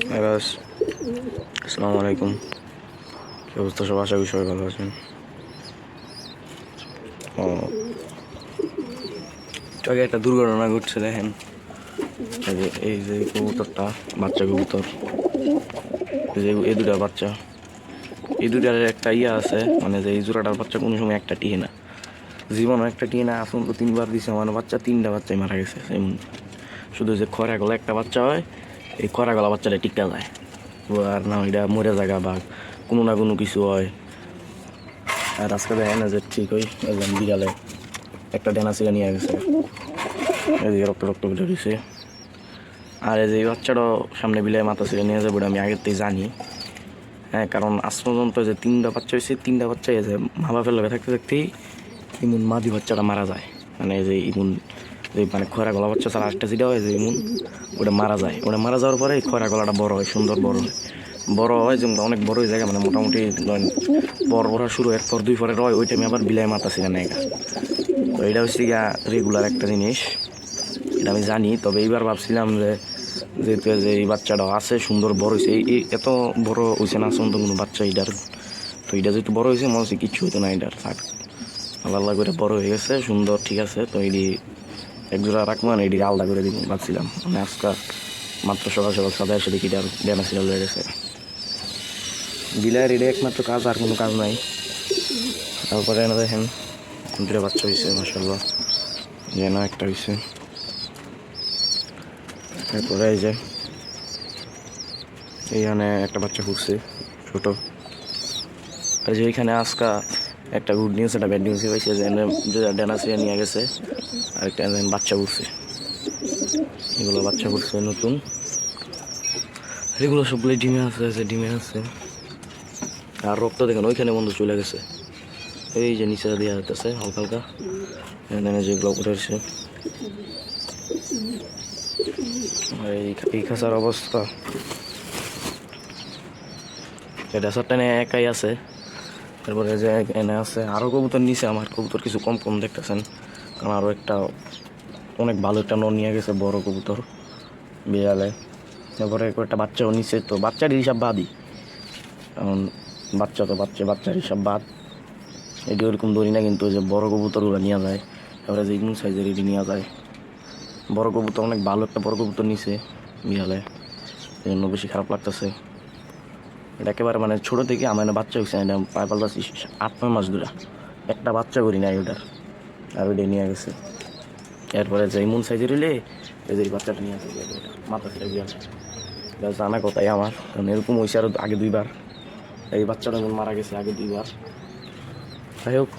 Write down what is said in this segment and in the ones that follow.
আসসালামু আলাইকুম। কি অবস্থা সব? আশা করি সবাই ভালো আছেন। ও একটু আগে একটা দুর্ঘটনা ঘটছে দেখেন। এই যে কবুতরটা, বাচ্চা কবুতর, এই দুটা বাচ্চা, এই দুটার একটা আছে, মানে যে এই জোড়াটার বাচ্চা কোনো সময় একটা টিকে না, জীবনও একটা টিকে না। আসুন তো 3বার দিছে, মানে বাচ্চা 3টা বাচ্চাই মারা গেছে এমন। শুধু যে খরা গলা একটা বাচ্চা হয়, এই খরা গলা বাচ্চাটা টিকা যায়, আর না এটা মরে জায়গা বা কোনো না কোনো কিছু হয়। আর আজকে দেখেন যে ঠিক ওই একজন বিড়ালে একটা ডেনাসিয়া নিয়ে গেছে, এদিকে রক্ত রক্ত উঠে দিছে। আর এই যে এই বাচ্চাটাও সামনে বিলাই মাথা ছিঁড়ে নিয়ে যাবে, আমি আগের থেকে জানি। হ্যাঁ, কারণ আজ পর্যন্ত যে 3টা বাচ্চা হয়েছে, 3টা বাচ্চা যে মা বাপের লগে থাকতে থাকতেই ইমুন মাদি বাচ্চাটা মারা যায়। মানে যে ইমুন যে মানে খরা গলা বাচ্চা ছাড়া আটটা যেটা হয় যে ইমুন, ওটা মারা যায়। ওটা মারা যাওয়ার পরে এই খরা গলাটা বড় হয়, সুন্দর বড় হয়, বড় হয় যেমন অনেক বড় হয়ে যায়, মানে মোটামুটি পর ভরা শুরু 1 পর 2 পরে রয়, ওই টাইমে আবার বিলাই মাথা ছিঁড়ে নেয়। তো এটা হচ্ছে গিয়া রেগুলার একটা জিনিস, এটা আমি জানি। তবে এইবার ভাবছিলাম যে যেহেতু যে এই বাচ্চাটা আছে সুন্দর বড় হয়েছে, এই এত বড় হয়েছে না সুন্দর কোনো বাচ্চা এটার। তো এটা যেহেতু বড় হয়েছে মনে হচ্ছে কিচ্ছু হতো না এটার, থাক আল্লাহ করে বড় হয়ে গেছে সুন্দর, ঠিক আছে। তো এটি একজোড়া রাখবো না, এটি আলাদা করে দিব ভাবছিলাম। মানে আজকে মাত্র সকাল সকাল সাদা এসে দেখি এটার ডেনা সিরিয়াল হয়ে গেছে। বিলাইয়ের এটা একমাত্র কাজ, আর কোনো কাজ নাই। তারপরে এনে দেখেন 2টা বাচ্চা হয়েছে মাশাআল্লাহ, যেন একটা হয়েছে। এরপরে এই যে এইখানে একটা বাচ্চা ফুটছে ছোট। আর যে এইখানে আজকা একটা গুড নিউজ, একটা ব্যাড নিউজ হয়েছে যে ডেনাসিয়া নিয়ে গেছে, আর একটা বাচ্চা ফুটছে। এগুলো বাচ্চা ফুটছে নতুন, এগুলো সবগুলো ডিমে আছে, ডিমে আছে। আর রক্ত দেখেন ওইখানে বন্ধু চলে গেছে, এই যে নিচে দেওয়া যেতেছে হালকা হালকা, যেগুলো উপরে আসছে। এই খাঁচার অবস্থা, এটা সারটা একাই আছে। তারপরে যে এনে আছে আরও কবুতর নিচে, আমার কবুতর কিছু কম কম দেখতেছেন, কারণ আরও একটা অনেক ভালো একটা নিয়ে গেছে বড় কবুতর বিড়ালে। তারপরে একটা বাচ্চাও নিচে, তো বাচ্চার হিসাব বাদই, কারণ বাচ্চার হিসাব বাদ। এটি ওরকম ধরি না, কিন্তু যে বড় কবুতরগুলো নিয়ে যায়, তারপরে যে ইমন সাইজের এটি নিয়ে যায়। বড় কবুতর অনেক ভালো একটা বড় কবুতর নিচে বিড়ালে, এই জন্য বেশি খারাপ লাগতেছে। এটা একেবারে মানে ছোটো থেকে আমার বাচ্চা হয়েছে, এটা প্রায় পাল্টাছি 8-9 মাস ধরে, একটা বাচ্চা করি নাই ওটার, আর ওইটা নিয়ে গেছে। এরপরে যে ইমন সাইজের হইলে এই যে বাচ্চাটা নিয়ে আসে, মাথা সেটা গিয়ে এটা জানা কথাই আমার, কারণ এরকম হয়েছে আরও আগে 2বার। এই বাচ্চাটা যেমন মারা গেছে আগে 2বার। যাই হোক,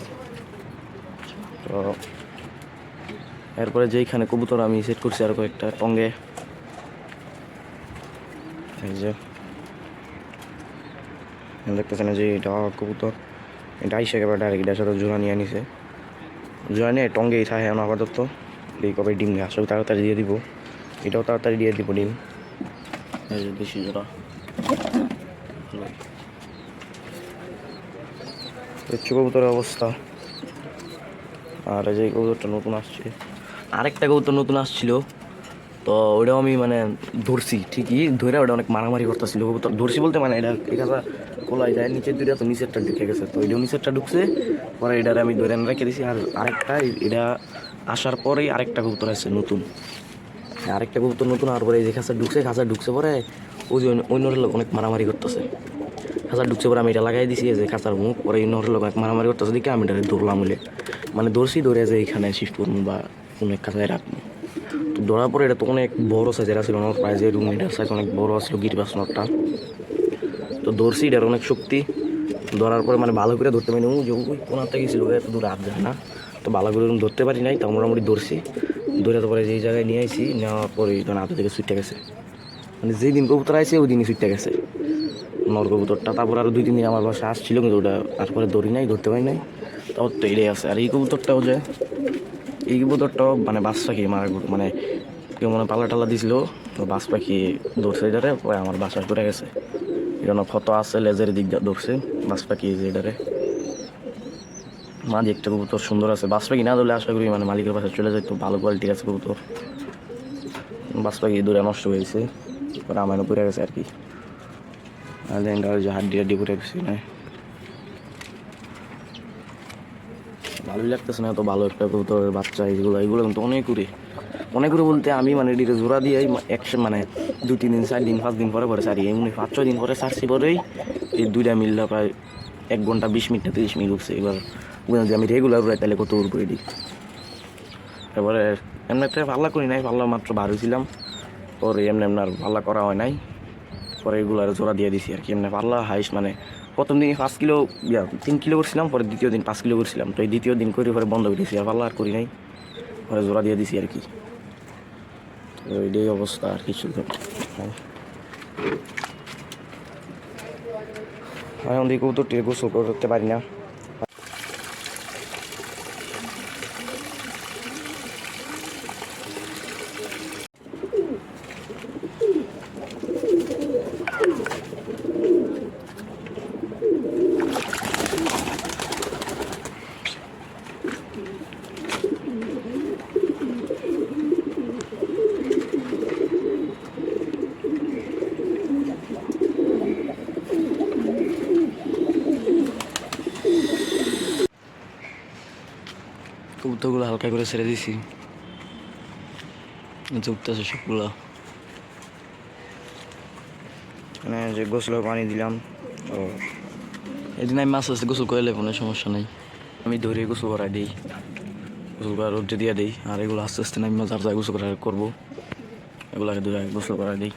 তো এরপরে যেইখানে কবুতর আমি সেট করছি আর কয়েকটা টঙ্গে, এই যে দেখতেছেন যে এটা কবুতর, এটা আইসে একেবারে ডাইরেক্ট এটার সাথে জোড়া নিয়ে নিছে, জোড়া নিয়ে টঙ্গেই থাকে এখন আপাতত। এই কবে ডিম আসলে তাড়াতাড়ি দিয়ে দিব, এটাও তাড়াতাড়ি দিয়ে দিব ডিম। এই যে দেশি জোড়া, দেখছো কবুতরের অবস্থা। আর এই যে কবুতরটা নতুন আসছে, আরেকটা কবুতর নতুন আসছিল, তো ওটাও আমি মানে ধরছি ঠিকই, ধরে ওটা অনেক মারামারি করতেছিল কবুতর। ধরছি বলতে মানে এটা এখানে খোলাই যায়, নিচের দুইটা তো নিচেরটা ঢুকে গেছে, তো এটাও নিচেরটা ঢুকছে, পরে এটারে আমি ধরে রেখে দিছি। আর আরেকটা এটা আসার পরেই আরেকটা কবুতর আসছে নতুন, আরেকটা কবুতর নতুন। আর পরে এই যে খাঁচা ঢুকছে পরে ওই যে অন্যর লোক অনেক মারামারি করতেছে। খাঁচা ঢুকছে পরে আমি এটা লাগাই দিছি, যে খাঁচার মুখ, পরে অন্যর লোক অনেক মারামারি করতেছে দেখে আমি এটা ধরলাম বলে, মানে ধরছি, ধরে যে এইখানে শিফট করবো বা কোনো এক খাঁচায় রাখবো। তো ধরার পরে এটা তো অনেক বড় সাইজের ছিল, আমার প্রায় যে রুম এটার সাইজ অনেক বড় আসলো গিরিবাস নটটা। তো ধরছি, এটার অনেক শক্তি। ধরার পরে মানে ভালো করে ধরতে পারিনি, যে ওই কোনার থেকে ছিল এত দূর হাত যায় না, তো ভালো করে ধরতে পারি নাই। তো মোটামুটি ধরছি, ধরে তারপরে যেই জায়গায় নিয়ে আসি, নেওয়ার পরে হাতে থেকে ছুটে গেছে, মানে যেই দিন কবুতর আইছে ওই দিনই ছুটে গেছে নর কবুতরটা। তারপর আরও 2-3 দিন আমার বাসায় আসছিল, কিন্তু ওটা তারপরে ধরি নাই, ধরতে পারি নাই। তারপর তো এটাই আছে। আর এই কবুতরটাও যে এই কবুতরটাও মানে বাস পাখি মারা, মানে কেউ মনে পাল্লা টাল্লা দিছিল, তো বাস পাখি ধরছে এটারে, পরে আমার বাসায় ঘুরে গেছে। এটা ক্ষত আছে লেজের দিক দিয়ে ধরছে বাস পাখি, যে এটারে মাঝে একটা কবুতর সুন্দর আছে। বাস পাখি না ধরলে আশা করি মানে মালিকের বাসায় চলে যায়, তো ভালো কোয়ালিটির আছে কবুতর। বাস পাখি দূরে নষ্ট হয়েছে, পরে আমার পড়ে গেছে আর কি, যে হাড্ডি পড়ে গেছে না। ভালোই লাগতেছে না, এত ভালো একটা কবুতরের বাচ্চা। এগুলো কিন্তু অনেক করে বলতে আমি মানে এটিকে জোড়া দিয়ে মানে 2-3 দিন 4 দিন 5 দিন পরে ছাড়ি, এমনি 5-6 দিন পরে ছাড়ছি। পরেই এই দুইটা মিললে প্রায় 1 ঘন্টা 20 মিনিট না 30 মিনিট উঠছে। এবার যদি আমি রেগুলার উড়াই তাহলে কত উড়বো এটি। এবারে এমনি একটা পাল্লা করি নাই, পাল্লা মাত্র বার হয়েছিলাম, পরে এমনি আর পাল্লা করা হয় নাই। পরে এগুলার জোড়া দিয়ে দিছি আর কি। এমনি পাল্লা হাইস মানে প্রথম দিন 5 কিলো 3 কিলো করছিলাম, পরে দ্বিতীয় দিন 5 কিলো করছিলাম। তো এই দ্বিতীয় দিন করে পরে বন্ধ করে দিয়েছি, আর পাল্লা আর করি নাই, পরে জোড়া দিয়ে দিছি আর কি। তো এটাই অবস্থা আর কিছু। এখন দিকেও তো গোসল করতে পারি না। কবুতরগুলো হালকা করে ছেড়ে দিছি, উঠতেছে সবগুলো। মানে যে গোসলের পানি দিলাম, ও এদিন আমি মাছ আসতে গোসল করলে কোনো সমস্যা নেই, আমি ধরে গোসল করাই দিই, গোসল করা রোদ্রে দিয়ে দিই। আর এগুলো আস্তে আস্তে আমি যার যায় গোসল করা করবো, এগুলোকে ধরে গোসল করাই দিই।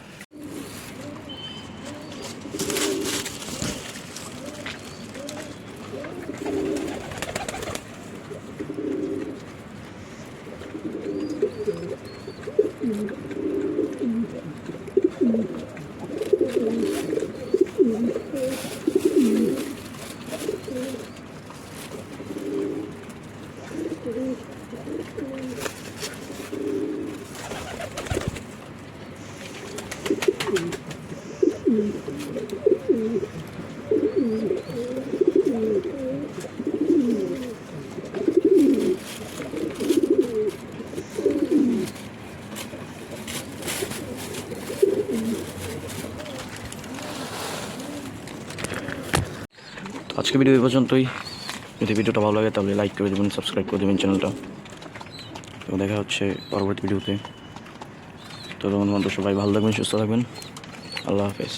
আজকে ভিডিও এই পর্যন্তই। যদি ভিডিওটা ভালো লাগে তাহলে লাইক করে দেবেন, সাবস্ক্রাইব করে দেবেন চ্যানেলটা। তো দেখা হচ্ছে পরবর্তী ভিডিওতে। তো তখন সবাই ভালো থাকবেন, সুস্থ থাকবেন। আল্লাহ হাফেজ।